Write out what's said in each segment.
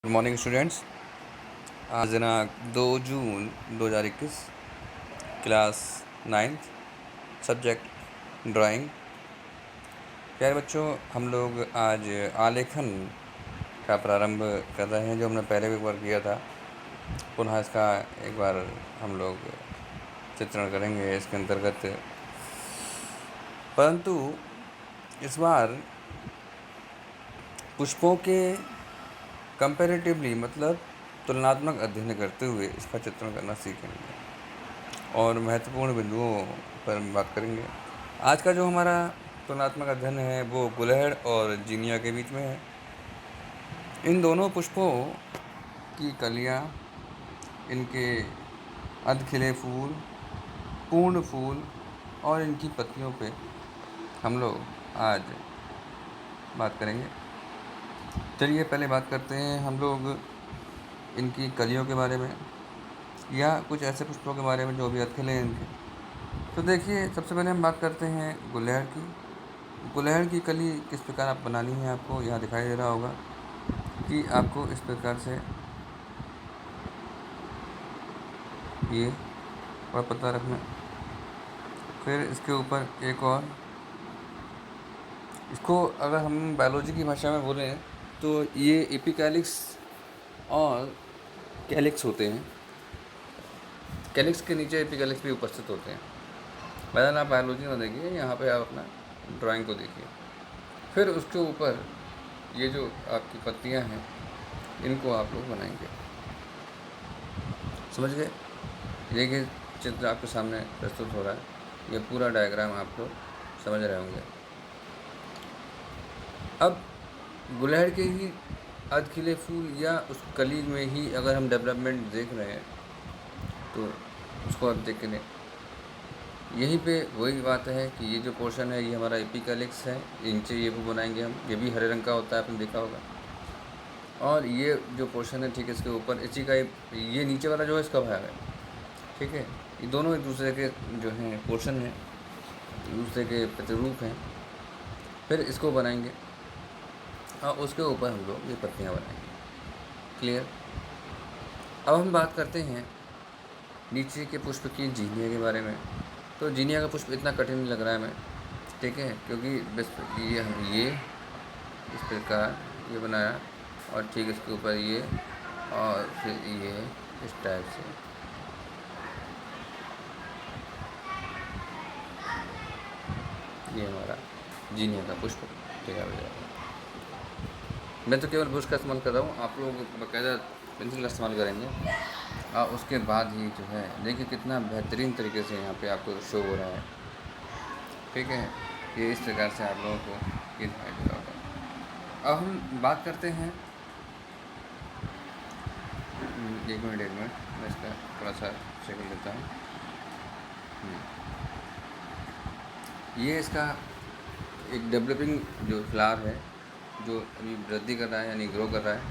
Good morning students. आज दिनांक 2 जून 2021, class 9th, subject drawing. प्यारे बच्चों, हम लोग आज आलेखन का प्रारंभ कर रहे हैं, जो हमने पहले भी एक बार किया था। पुनः इसका एक बार हम लोग चित्रण करेंगे इसके अंतर्गत, परंतु इस बार पुष्पों के कंपैरेटिवली मतलब तुलनात्मक अध्ययन करते हुए इसका चित्रण करना सीखेंगे और महत्वपूर्ण बिंदुओं पर बात करेंगे। आज का जो हमारा तुलनात्मक अध्ययन है वो गुलहड़ और जीनिया के बीच में है। इन दोनों पुष्पों की कलियां, इनके अर्ध खिले फूल, पूर्ण फूल और इनकी पत्तियों पे हम लोग आज बात करेंगे। चलिए पहले बात करते हैं हम लोग इनकी कलियों के बारे में, या कुछ ऐसे पुष्पों के बारे में जो भी अर्ध खिले हैं इनके। तो देखिए, सबसे पहले हम बात करते हैं गुलहड़ की। गुलहड़ की कली किस प्रकार आप बनानी है, आपको यहाँ दिखाई दे रहा होगा कि आपको इस प्रकार से ये और पता रखना। फिर इसके ऊपर एक और, इसको अगर हम बायोलॉजी की भाषा में बोलें तो ये एपिकैलिक्स और कैलिक्स होते हैं। कैलिक्स के नीचे एपिकैलिक्स भी उपस्थित होते हैं। पहले आप बायोलॉजी में देखिए, यहाँ पे आप अपना ड्राइंग को देखिए। फिर उसके ऊपर ये जो आपकी पत्तियाँ हैं इनको आप लोग बनाएंगे। समझ गए? देखिए, चित्र आपके सामने प्रस्तुत हो रहा है। ये पूरा डायग्राम आप लोग समझ रहे होंगे। अब गुलहड़ के ही अर्ध खिले फूल या उस कली में ही अगर हम डेवलपमेंट देख रहे हैं तो उसको आप देख के यहीं पे वही बात है कि ये जो पोर्शन है ये हमारा एपिकैलिक्स है। नीचे ये वो बनाएंगे हम, ये भी हरे रंग का होता है, आपने देखा होगा। और ये जो पोर्शन है, ठीक है, इसके ऊपर इसी का ये नीचे वाला जो है इसका भाग है। ठीक है, ये दोनों एक दूसरे के जो हैं पोर्शन हैं, एक दूसरे के प्रतिरूप हैं। फिर इसको बनाएंगे और उसके ऊपर हम लोग ये पत्तियाँ बनाएंगे। क्लियर? अब हम बात करते हैं नीचे के पुष्प की जीनिया के बारे में। तो जीनिया का पुष्प इतना कठिन लग रहा है हमें, ठीक है, क्योंकि ये हम ये इस प्रकार ये बनाया और ठीक इसके ऊपर ये और फिर ये इस टाइप से ये हमारा जीनिया का पुष्प तैयार हो जाएगा। मैं तो केवल ब्रश का इस्तेमाल कर रहा हूँ, आप लोग बाकायदा पेंसिल का इस्तेमाल करेंगे। और उसके बाद ही जो है देखिए कितना बेहतरीन तरीके से यहाँ पे आपको शो हो रहा है। ठीक है, ये इस प्रकार से आप लोगों को ये दिखाई दे रहा होगा। अब हम बात करते हैं, एक मिनट मैं इसका थोड़ा सा चेक कर लेता हूँ। ये इसका एक डेवलपिंग जो फ्लावर है जो अभी वृद्धि कर रहा है, यानी ग्रो कर रहा है।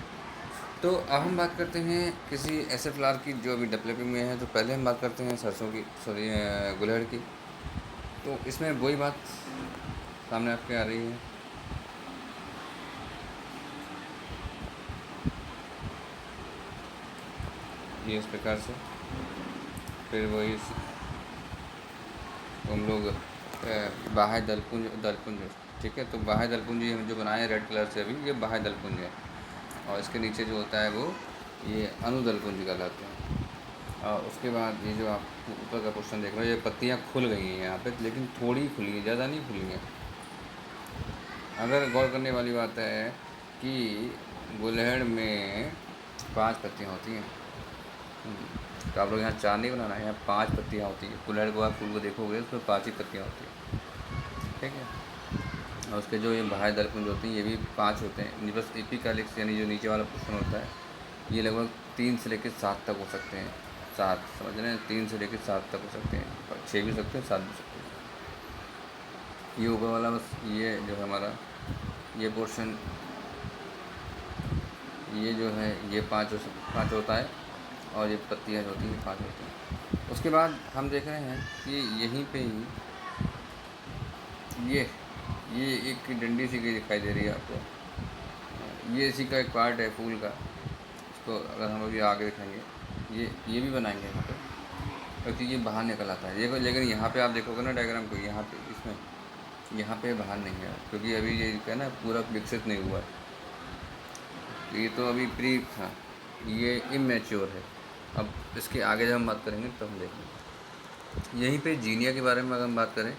तो अब हम बात करते हैं किसी ऐसे फ्लावर की जो अभी डेवलपिंग में है। तो पहले हम बात करते हैं सरसों की, सॉरी गुलहड़ की। तो इसमें वही बात सामने आपके आ रही है। ये इस प्रकार से, फिर वही हम लोग बाह्य दलपुंज, ठीक है। तो बाह्य दलपुंज हम जो बनाए हैं रेड कलर से, अभी ये बाह्य दलपुंज है। और इसके नीचे जो होता है वो ये अनुदलपुंज कहलाते हैं। और उसके बाद ये जो आप ऊपर का पोर्शन देख रहे हो, ये पत्तियाँ खुल गई हैं यहाँ पे, लेकिन थोड़ी खुली हैं, ज़्यादा नहीं खुली हैं। अगर गौर करने वाली बात है कि गुलहड़ में 5 पत्तियाँ होती हैं। तो आप लोग यहाँ 4 नहीं बनाना है, यहाँ 5 पत्तियाँ होती हैं। गुलहड़ को आप फूल को देखोगे उसमें 5 ही पत्तियाँ होती हैं, ठीक है। और उसके जो ये बाह्य दलपुंज होती हैं ये भी 5 होते हैं। बस एपिकैलिक्स यानी जो नीचे वाला पोर्शन होता है ये लगभग 3 से लेकर 7 तक हो सकते हैं। 7 समझ रहे हैं, 3 से लेकर 7 तक हो सकते हैं, और 6 भी सकते हैं, 7 भी सकते हैं। ये ऊपर वाला बस ये जो है हमारा ये पोर्शन, ये जो है ये 5 होता है, और ये पत्तियाँ जो होती हैं 5 होती हैं। उसके बाद हम देख रहे हैं कि यहीं पे ही ये एक डंडी सी की दिखाई दे रही है आपको। ये इसी का एक पार्ट है फूल का, तो अगर हम अभी आगे दिखाएंगे, ये भी बनाएंगे यहाँ पे, क्योंकि ये बाहर निकल आता है ये। लेकिन यहाँ पे आप देखोगे ना डायग्राम को, यहाँ पे इसमें यहाँ पे बाहर नहीं है, क्योंकि अभी ये क्या है ना, पूरा विकसित नहीं हुआ है। तो ये तो अभी प्री था, ये इमेच्योर है। अब इसके आगे जब हम बात करेंगे तो हम देखेंगे। यहीं पे जीनिया के बारे में अगर हम बात करें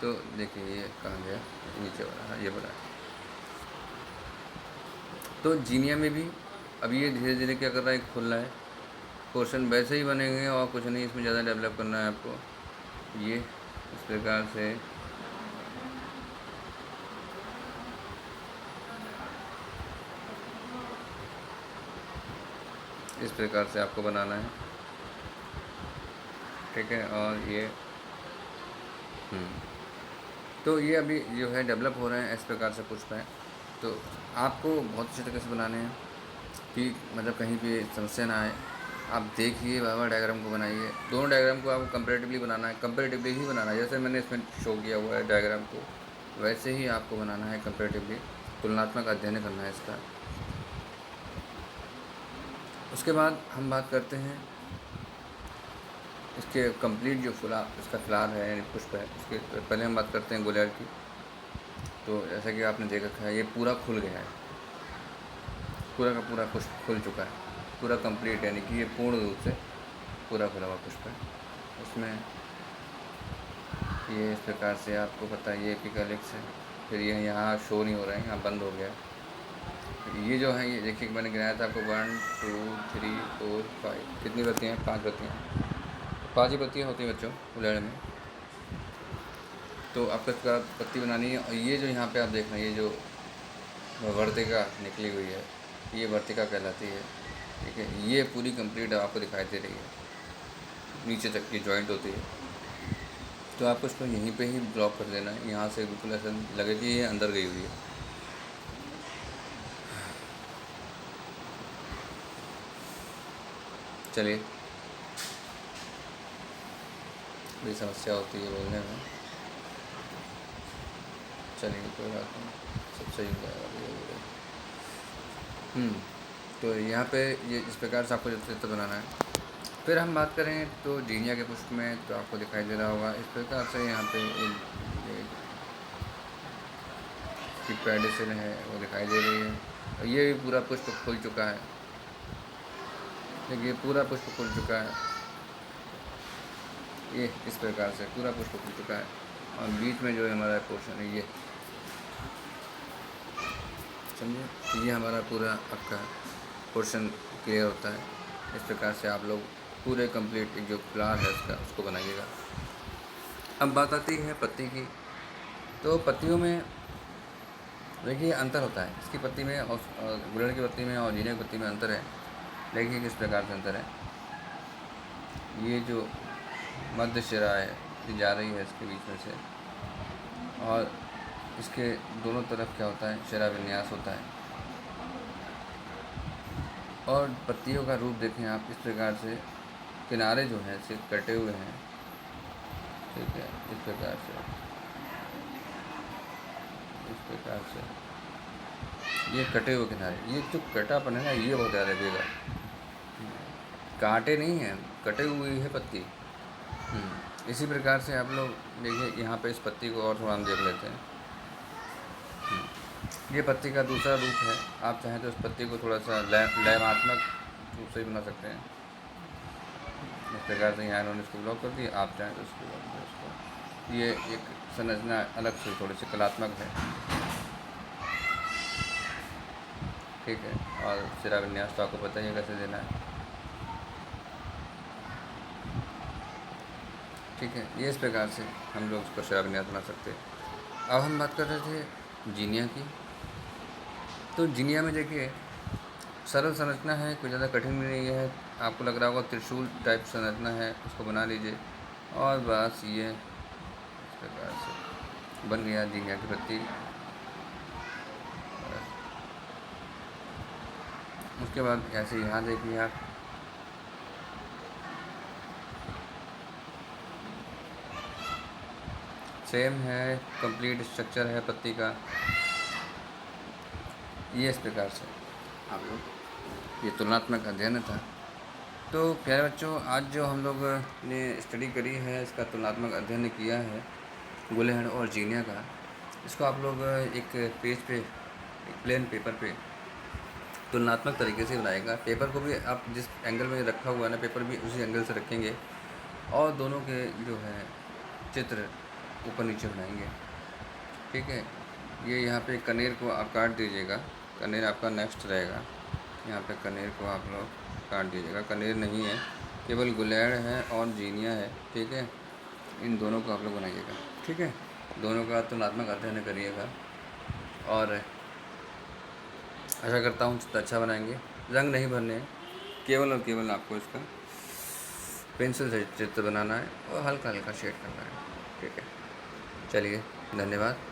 तो देखिए ये कहाँ गया, नीचे वाला, हाँ ये बना है। तो जीनिया में भी अब ये धीरे धीरे क्या कर रहा है, खुल रहा है। पोर्शन वैसे ही बनेंगे और कुछ नहीं, इसमें ज़्यादा डेवलप करना है आपको। ये इस प्रकार से आपको बनाना है, ठीक है। और ये तो ये अभी जो है डेवलप हो रहे हैं, इस प्रकार से पुष्प है। तो आपको बहुत अच्छे तरीके से बनाने हैं कि मतलब कहीं पे समस्या ना आए। आप देखिए, बार डायग्राम को बनाइए। दोनों डायग्राम को आपको कंपैरेटिवली बनाना है, कंपैरेटिवली ही बनाना है। जैसे मैंने इसमें शो किया हुआ है डायग्राम को, वैसे ही आपको बनाना है कंपैरेटिवली, तुलनात्मक अध्ययन करना है इसका। उसके बाद हम बात करते हैं इसके कंप्लीट जो इसका फ्लावर है यानी पुष्प है, उसके पहले हम बात करते हैं गोलियार की। तो जैसा कि आपने देख रखा है, ये पूरा खुल गया है, पूरा का पूरा पुष्प खुल चुका है, पूरा कंप्लीट, यानी कि ये पूर्ण रूप से पूरा खुला हुआ पुष्प है। उसमें ये इस प्रकार से आपको पता है, ये एपिकैलिक्स है। फिर ये यहाँ शो नहीं हो रहा है, यहाँ बंद हो गया है। ये जो है, ये देखिए मैंने गिनाया था आपको 1 2 3 4 5, कितनी पत्तियाँ हैं, 5 पत्तियाँ, 5 ही पत्तियाँ होती हैं बच्चों गुलहड़ में। तो आपको इसका पत्ती बनानी है। और ये जो यहाँ पे आप देख रहे हैं, ये जो वर्तिका निकली हुई है, ये वर्तिका कहलाती है, ठीक है। ये पूरी कंप्लीट आपको दिखाई दे रही है, नीचे तक की जॉइंट होती है। तो आपको इसको यहीं पे ही ब्लॉक कर देना है, यहाँ से बिल्कुल ऐसा लगे कि ये अंदर गई हुई है। चलिए, बड़ी समस्या होती है बोलने में, चलिए कोई बात नहीं, सब सही हो जाएगा धीरे धीरे। तो यहाँ पे ये इस प्रकार से आपको चित्र बनाना है। फिर हम बात करें तो जीनिया के पुष्प में, तो आपको दिखाई दे रहा होगा इस प्रकार से यहाँ पे एक पेडिसिल है वो दिखाई दे रही है। और ये भी पूरा पुष्प खुल चुका है, देखिए पूरा पुष्प खुल चुका है, ये इस प्रकार से पूरा पुष्प खुल चुका है। और बीच में जो है हमारा पोर्शन है, ये समझे, ये हमारा पूरा आपका पोर्शन क्लियर होता है। इस प्रकार से आप लोग पूरे कंप्लीट जो फ्लावर है उसको बनाइएगा। अब बात आती है पत्ती की। तो पत्तियों में देखिए अंतर होता है, इसकी पत्ती में और गुड़हल की पत्ती में और जीनिया की पत्ती में अंतर है। देखिए किस प्रकार से अंतर है। ये जो मध्य शिरा है, ये जा रही है इसके बीच में से, और इसके दोनों तरफ क्या होता है, शिरा विन्यास होता है। और पत्तियों का रूप देखें आप, इस प्रकार से किनारे जो हैं सिर्फ कटे हुए हैं, ठीक है, इस प्रकार से ये कटे हुए किनारे, ये जो कटापन है ना, ये बहुत ज़्यादा लगेगा। कांटे नहीं हैं, कटे हुई है पत्ती। इसी प्रकार से आप लोग देखिए यहाँ पे इस पत्ती को और थोड़ा हम देख लेते हैं। ये पत्ती का दूसरा रूप है। आप चाहें तो इस पत्ती को थोड़ा सा लयनात्मक रूप से भी बना सकते हैं। इस प्रकार से यहाँ इन्होंने इसको ब्लॉक कर दिया, आप चाहें तो इसको ब्लॉक करें इसको। ये एक संरचना अलग से थोड़ी सी कलात्मक है, ठीक है। और शिरा विन्यास तो आपको पता ही है कैसे देना है, ठीक है। ये इस प्रकार से हम लोग उसको शिरा विन्यास बना सकते हैं। अब हम बात कर रहे थे जीनिया की। तो जीनिया में देखिए सरल संरचना है, कोई ज़्यादा कठिन भी नहीं है। आपको लग रहा होगा त्रिशूल टाइप संरचना है, उसको बना लीजिए और बस ये इस प्रकार से बन गया जीनिया की पत्ती। उसके बाद ऐसे यहाँ देखिए आप, सेम है, कंप्लीट स्ट्रक्चर है पत्ती का। ये इस प्रकार से आप लोग ये तुलनात्मक अध्ययन था। तो प्यारे बच्चों, आज जो हम लोग ने स्टडी करी है, इसका तुलनात्मक अध्ययन किया है गुलेहड़ और जीनिया का। इसको आप लोग एक पेज पे, एक प्लेन पेपर पे तुलनात्मक तरीके से बनाएगा। पेपर को भी आप जिस एंगल में रखा हुआ है ना, पेपर भी उसी एंगल से रखेंगे और दोनों के जो है चित्र ऊपर नीचे बनाएंगे। ठीक है, ये यहाँ पे कनेर को आप काट दीजिएगा, कनेर आपका नेक्स्ट रहेगा। यहाँ पे कनेर को आप लोग काट दीजिएगा, कनेर नहीं है, केवल गुलेहड़ है और जीनिया है। ठीक है, इन दोनों को आप लोग बनाइएगा। ठीक है, दोनों का तुलनात्मक अध्ययन करिएगा और आशा करता हूँ चित्र अच्छा बनाएंगे। रंग नहीं भरने हैं, केवल और केवल आपको इसका पेंसिल से चित्र बनाना है और हल्का हल्का शेड करना है। ठीक है, चलिए, धन्यवाद।